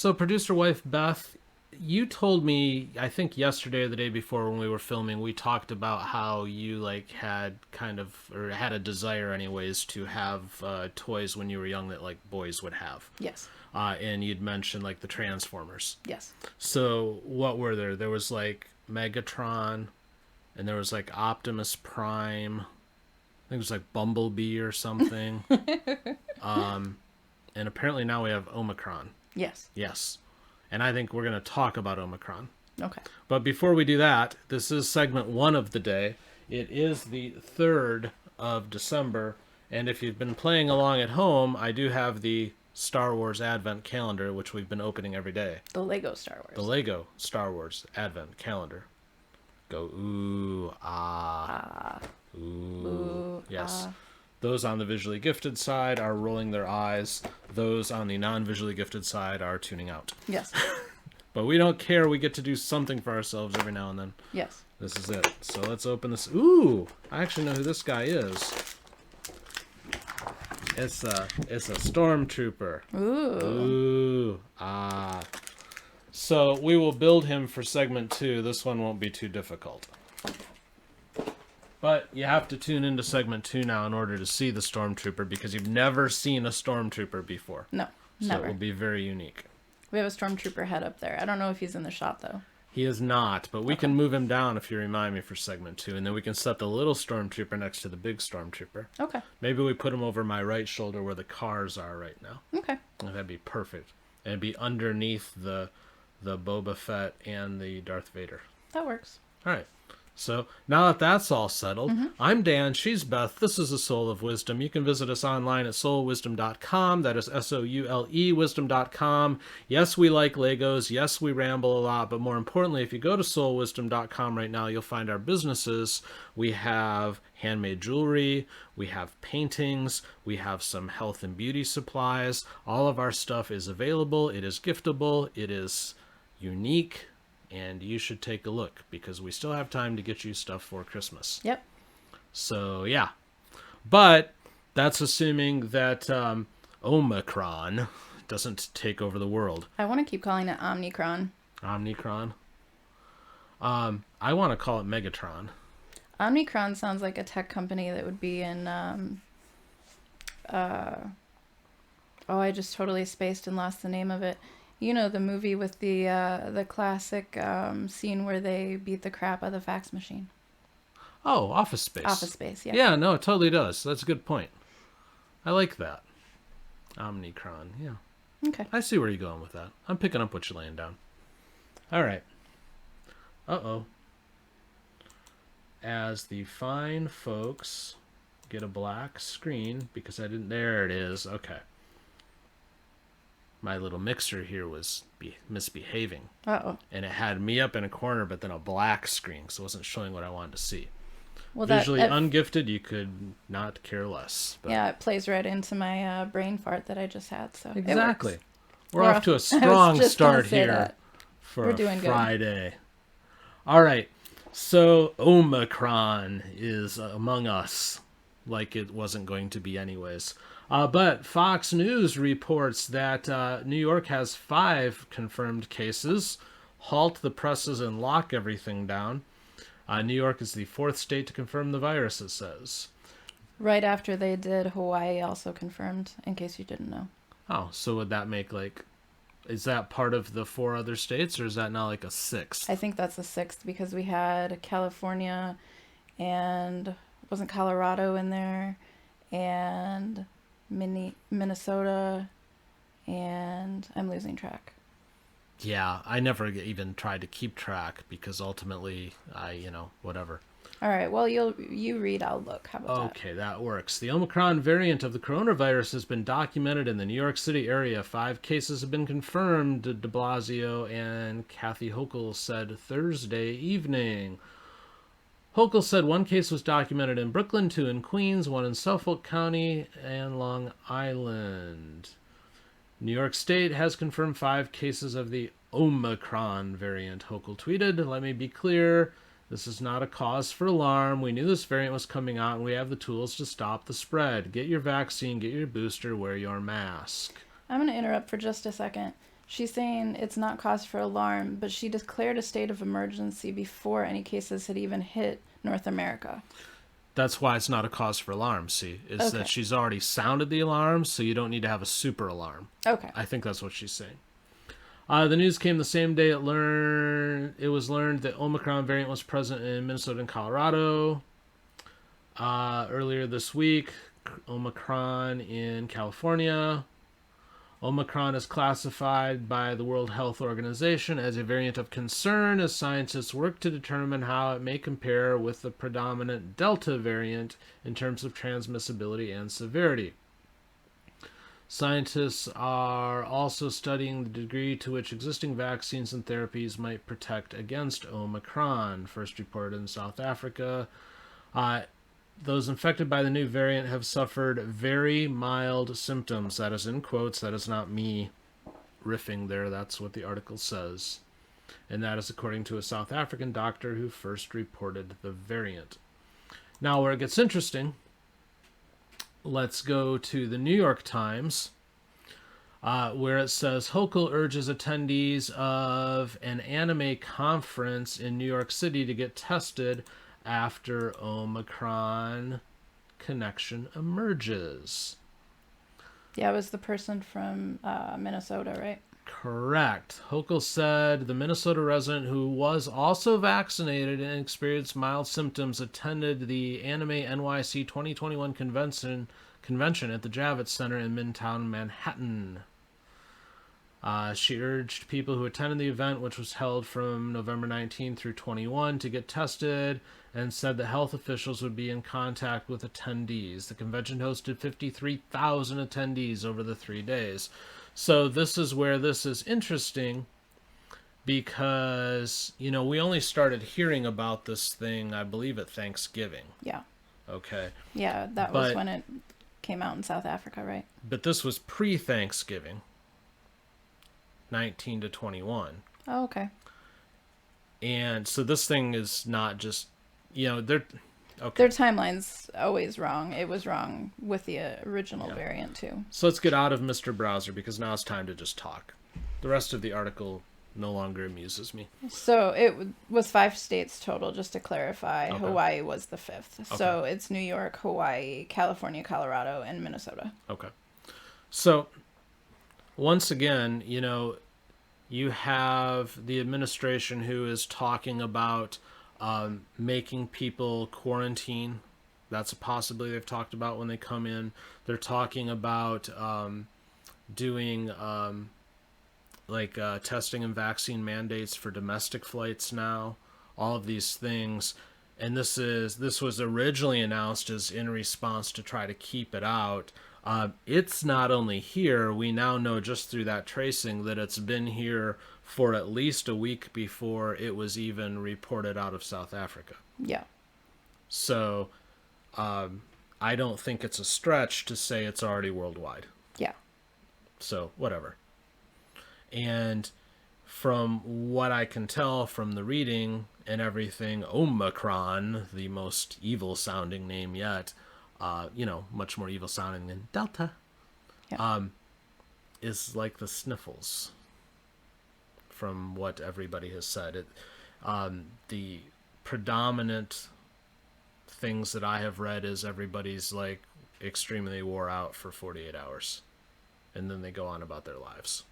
So producer wife Beth, you told me, I think yesterday or the day before when we were filming, we talked about how you like had had a desire anyways to have toys when you were young that like boys would have. Yes. And you'd mentioned like the Transformers. Yes. So what were there? There was like Megatron, and there was like Optimus Prime. I think it was like Bumblebee or something. And apparently now we have Omicron. Yes. Yes. And I think we're going to talk about Omicron. Okay. But before we do that, this is segment 1 of the day. It is the 3rd of December. And if you've been playing along at home, I do have the Star Wars Advent Calendar, which we've been opening every day. The Lego Star Wars. The Lego Star Wars Advent Calendar. Go, ooh, ah. Ooh. Yes. Those on the visually gifted side are rolling their eyes. Those on the non-visually gifted side are tuning out. Yes. But we don't care. We get to do something for ourselves every now and then. Yes. This is it. So let's open this. Ooh, I actually know who this guy is. It's a stormtrooper. Ooh. Ooh. So we will build him for segment 2. This one won't be too difficult. But you have to tune into segment 2 now in order to see the stormtrooper because you've never seen a stormtrooper before. No, so never. It will be very unique. We have a stormtrooper head up there. I don't know if he's in the shot though. He is not, but we can move him down if you remind me for segment 2, and then we can set the little stormtrooper next to the big stormtrooper. Okay. Maybe we put him over my right shoulder where the cars are right now. Okay. That'd be perfect. And it'd be underneath the Boba Fett and the Darth Vader. That works. All right. So now that that's all settled, I'm Dan, she's Beth, this is the Soule of Wisdom. You can visit us online at soulewisdom.com. That is SOULE wisdom.com. Yes, we like Legos. Yes, we ramble a lot. But more importantly, if you go to soulewisdom.com right now, you'll find our businesses. We have handmade jewelry. We have paintings. We have some health and beauty supplies. All of our stuff is available. It is giftable. It is unique. And you should take a look because we still have time to get you stuff for Christmas. Yep. So, yeah. But that's assuming that Omicron doesn't take over the world. I want to keep calling it Omicron. Omicron? I want to call it Megatron. Omicron sounds like a tech company that would be in... I just totally spaced and lost the name of it. You know, the movie with the classic scene where they beat the crap out of the fax machine. Oh, Office Space. Office Space, yeah. Yeah, no, it totally does. That's a good point. I like that. Omicron, yeah. Okay. I see where you're going with that. I'm picking up what you're laying down. All right. Uh-oh. As the fine folks get a black screen, because I didn't... There it is. Okay. My little mixer here was misbehaving. Uh-oh. And it had me up in a corner, but then a black screen, so it wasn't showing what I wanted to see. Well, Visually ungifted, you could not care less. But... Yeah, it plays right into my brain fart that I just had, so exactly. It works. We're off to a strong start here for We're doing Friday. Good. All right. So Omicron is among us, like it wasn't going to be anyways. But Fox News reports that New York has 5 confirmed cases. Halt the presses and lock everything down. New York is the 4th state to confirm the virus, it says. Right after they did, Hawaii also confirmed, in case you didn't know. Oh, so would that make is that part of the 4 other states, or is that now like a 6th? I think that's a 6th because we had California and wasn't Colorado in there and Minnesota, and I'm losing track. Yeah, I never even tried to keep track because ultimately whatever. All right, well, you read, I'll look. How about that? Okay, that works. The Omicron variant of the coronavirus has been documented in the New York City area. 5 cases have been confirmed, de Blasio and Kathy Hochul said Thursday evening. Hochul said 1 case was documented in Brooklyn, 2 in Queens, 1 in Suffolk County, and Long Island. New York State has confirmed 5 cases of the Omicron variant, Hochul tweeted. Let me be clear, this is not a cause for alarm. We knew this variant was coming out, and we have the tools to stop the spread. Get your vaccine, get your booster, wear your mask. I'm going to interrupt for just a second. She's saying it's not cause for alarm, but she declared a state of emergency before any cases had even hit North America. That's why it's not a cause for alarm, see, is that she's already sounded the alarm, so you don't need to have a super alarm. Okay. I think that's what she's saying. The news came the same day it was learned that Omicron variant was present in Minnesota and Colorado. Earlier this week, Omicron in California. Omicron is classified by the World Health Organization as a variant of concern as scientists work to determine how it may compare with the predominant Delta variant in terms of transmissibility and severity. Scientists are also studying the degree to which existing vaccines and therapies might protect against Omicron, first reported in South Africa. Those infected by the new variant have suffered very mild symptoms. That is in quotes. That is not me riffing there. That's what the article says. And that is according to a South African doctor who first reported the variant. Now, where it gets interesting, let's go to the New York Times, where it says, Hochul urges attendees of an anime conference in New York City to get tested after Omicron connection emerges. Yeah, it was the person from Minnesota, right? Correct. Hochul said the Minnesota resident who was also vaccinated and experienced mild symptoms attended the Anime NYC 2021 convention at the Javits Center in Midtown Manhattan. She urged people who attended the event, which was held from November 19 through 21, to get tested and said that health officials would be in contact with attendees. The convention hosted 53,000 attendees over the 3 days. So this is where this is interesting because, we only started hearing about this thing, I believe, at Thanksgiving. Yeah. Okay. Yeah, that was when it came out in South Africa, right? But this was pre-Thanksgiving, 19 to 21. Oh, okay. And so this thing is not just, their timeline's always wrong. It was wrong with the original variant too. So let's get out of Mr. Browser because now it's time to just talk. The rest of the article no longer amuses me. So it was 5 states total, just to clarify. Okay. Hawaii was the 5th. Okay. So it's New York, Hawaii, California, Colorado, and Minnesota. Okay. So once again, you have the administration who is talking about making people quarantine. That's a possibility they've talked about when they come in. They're talking about doing testing and vaccine mandates for domestic flights now. All of these things. And this was originally announced as in response to try to keep it out. It's not only here, we now know just through that tracing that it's been here for at least a week before it was even reported out of South Africa. Yeah. So I don't think it's a stretch to say it's already worldwide. Yeah. So whatever. And from what I can tell from the reading and everything, Omicron, the most evil sounding name yet, much more evil sounding than Delta, is like the sniffles from what everybody has said. The predominant things that I have read is everybody's like extremely wore out for 48 hours and then they go on about their lives.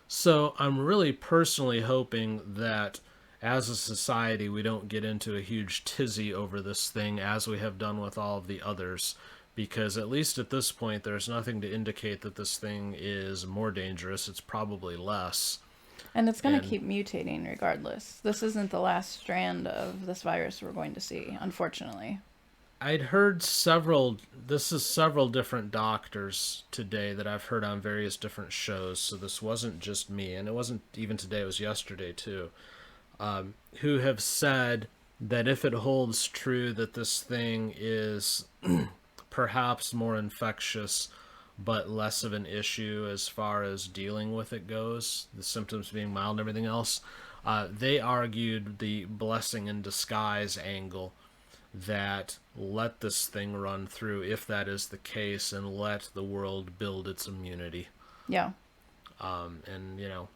So I'm really personally hoping that as a society, we don't get into a huge tizzy over this thing as we have done with all of the others, because at least at this point, there's nothing to indicate that this thing is more dangerous. It's probably less. And it's going to keep mutating regardless. This isn't the last strand of this virus we're going to see, unfortunately. I'd heard several different doctors today that I've heard on various different shows, so this wasn't just me, and it wasn't even today, it was yesterday too. Who have said that if it holds true that this thing is perhaps more infectious but less of an issue as far as dealing with it goes, the symptoms being mild and everything else, they argued the blessing in disguise angle, that let this thing run through if that is the case and let the world build its immunity. Yeah. And,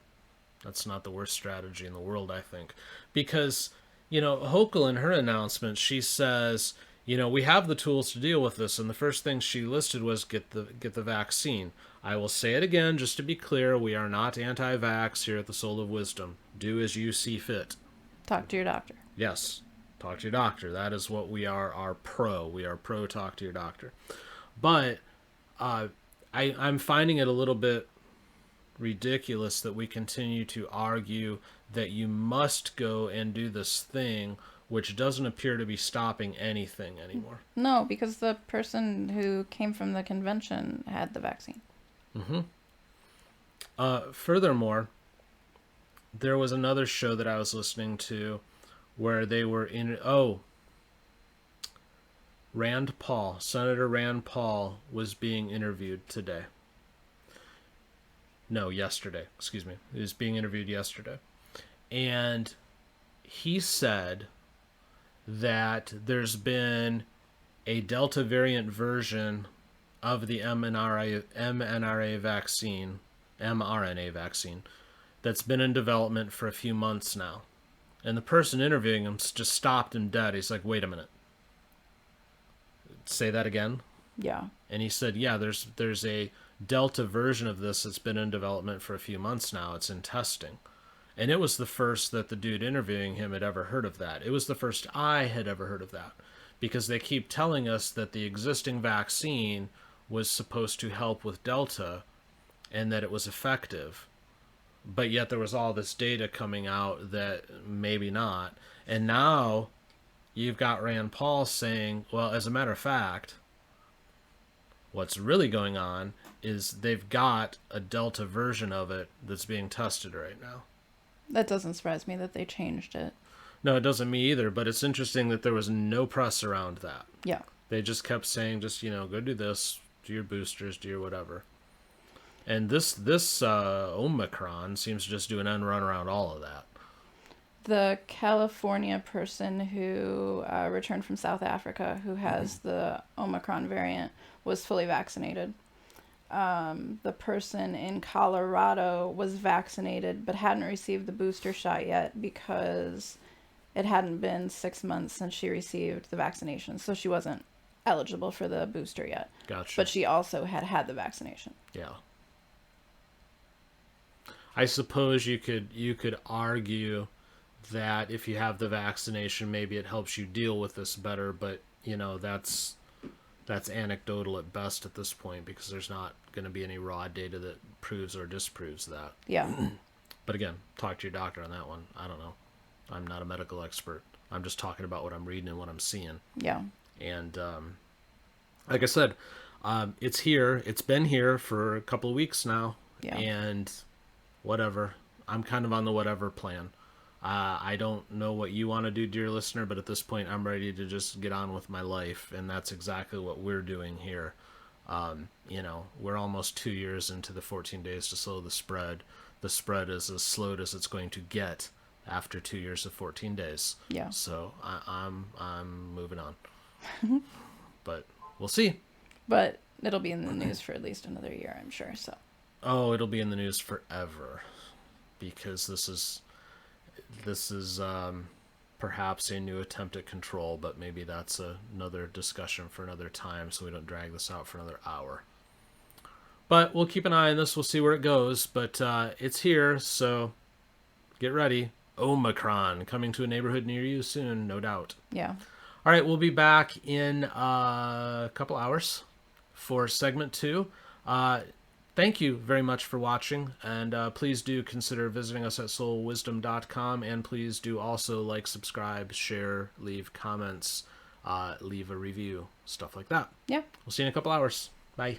that's not the worst strategy in the world, I think. Because, Hochul in her announcement, she says, we have the tools to deal with this. And the first thing she listed was get the vaccine. I will say it again, just to be clear, we are not anti-vax here at the Soul of Wisdom. Do as you see fit. Talk to your doctor. Yes, talk to your doctor. That is what we are pro. We are pro talk to your doctor. But I'm finding it a little bit ridiculous that we continue to argue that you must go and do this thing, which doesn't appear to be stopping anything anymore. No, because the person who came from the convention had the vaccine. Furthermore, there was another show that I was listening to where they were in... Rand Paul, Senator Rand Paul was being interviewed today. No, yesterday. Excuse me. He was being interviewed yesterday. And he said that there's been a Delta variant version of the mRNA vaccine, that's been in development for a few months now. And the person interviewing him just stopped him dead. He's like, wait a minute. Say that again? Yeah. And he said, yeah, there's a Delta version of this that's been in development for a few months now. It's in testing. And it was the first that the dude interviewing him had ever heard of that. It was the first I had ever heard of that. Because they keep telling us that the existing vaccine was supposed to help with Delta and that it was effective. But yet there was all this data coming out that maybe not. And now you've got Rand Paul saying, well, as a matter of fact, what's really going on is they've got a Delta version of it that's being tested right now. That doesn't surprise me that they changed it. No, it doesn't me either, but it's interesting that there was no press around that. Yeah. They just kept saying, go do this, do your boosters, do your whatever. And this Omicron seems to just do an end run around all of that. The California person who returned from South Africa, who has the Omicron variant, was fully vaccinated. The person in Colorado was vaccinated but hadn't received the booster shot yet because it hadn't been 6 months since she received the vaccination. So she wasn't eligible for the booster yet. Gotcha. But she also had the vaccination. Yeah. I suppose you could argue that if you have the vaccination, maybe it helps you deal with this better, but that's anecdotal at best at this point because there's not going to be any raw data that proves or disproves that. Yeah. But again, talk to your doctor on that one. I don't know. I'm not a medical expert. I'm just talking about what I'm reading and what I'm seeing. Yeah. And like I said, it's here. It's been here for a couple of weeks now. Yeah. And whatever. I'm kind of on the whatever plan. I don't know what you want to do, dear listener, but at this point I'm ready to just get on with my life, and that's exactly what we're doing here. We're almost 2 years into the 14 days to slow the spread. The spread is as slowed as it's going to get after 2 years of 14 days. Yeah. So I'm moving on. But we'll see. But it'll be in the news for at least another year, I'm sure. So. Oh, it'll be in the news forever, because this is perhaps a new attempt at control, but maybe that's another discussion for another time, so we don't drag this out for another hour. But we'll keep an eye on this. We'll see where it goes. But it's here, so get ready. Omicron coming to a neighborhood near you soon, no doubt. Yeah. All right, we'll be back in a couple hours for segment 2. Thank you very much for watching, and please do consider visiting us at soulwisdom.com, and please do also like, subscribe, share, leave comments, leave a review, stuff like that. Yeah. We'll see you in a couple hours. Bye.